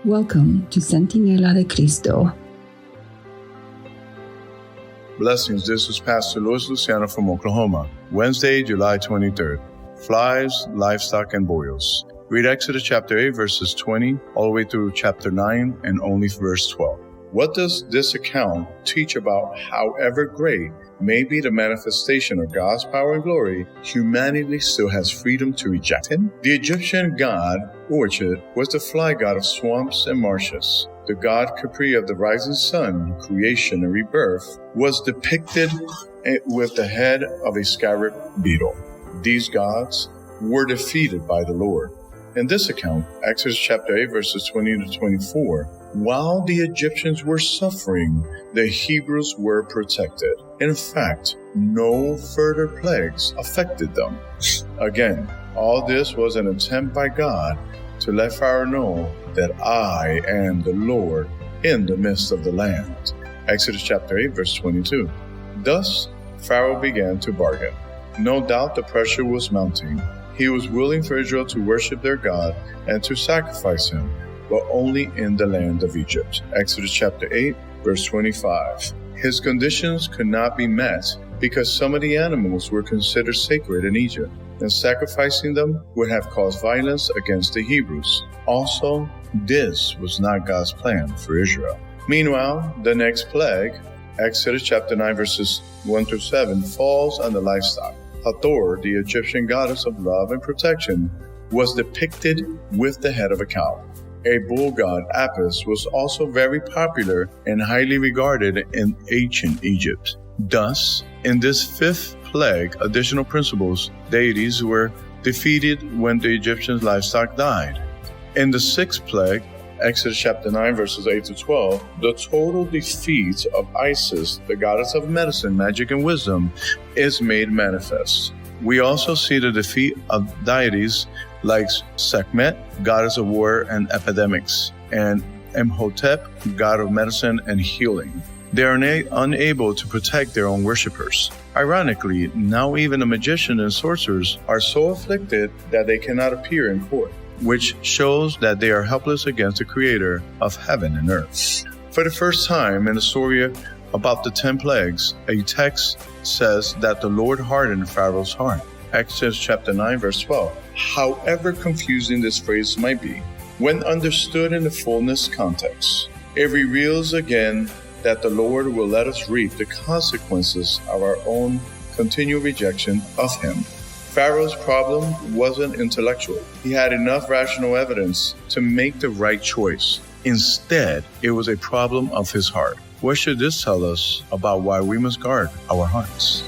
Welcome to Centinela de Cristo. Blessings, this is Pastor Luis Luciano from Oklahoma. Wednesday, July 23rd. Flies, livestock, and boils. Read Exodus chapter 8, verses 20, all the way through chapter 9, and only verse 12. What does this account teach about however great may be the manifestation of God's power and glory, humanity still has freedom to reject Him? The Egyptian god, Orchid, was the fly god of swamps and marshes. The god Capri of the rising sun, creation and rebirth, was depicted with the head of a scarab beetle. These gods were defeated by the Lord. In this account, Exodus chapter 8, verses 20 to 24, while the Egyptians were suffering, the Hebrews were protected. In fact, no further plagues affected them. Again, all this was an attempt by God to let Pharaoh know that I am the Lord in the midst of the land. Exodus chapter 8, verse 22. Thus, Pharaoh began to bargain. No doubt the pressure was mounting. He was willing for Israel to worship their God and to sacrifice him, but only in the land of Egypt. Exodus chapter 8, verse 25. His conditions could not be met because some of the animals were considered sacred in Egypt, and sacrificing them would have caused violence against the Hebrews. Also, this was not God's plan for Israel. Meanwhile, the next plague, Exodus chapter 9, verses 1 through 7, falls on the livestock. Hathor, the Egyptian goddess of love and protection, was depicted with the head of a cow. A bull god, Apis, was also very popular and highly regarded in ancient Egypt. Thus, in this fifth plague, additional principles, deities were defeated when the Egyptian livestock died. In the sixth plague, Exodus chapter 9, verses 8 to 12, the total defeat of Isis, the goddess of medicine, magic, and wisdom, is made manifest. We also see the defeat of deities like Sekhmet, goddess of war and epidemics, and Imhotep, god of medicine and healing. They are unable to protect their own worshippers. Ironically, now even the magicians and sorcerers are so afflicted that they cannot appear in court, which shows that they are helpless against the Creator of heaven and earth. For the first time in the story about the 10 plagues, a text says that the Lord hardened Pharaoh's heart. Exodus chapter 9, verse 12. However confusing this phrase might be, when understood in the fullness context, it reveals again that the Lord will let us reap the consequences of our own continual rejection of Him. Pharaoh's problem wasn't intellectual. He had enough rational evidence to make the right choice. Instead, it was a problem of his heart. What should this tell us about why we must guard our hearts?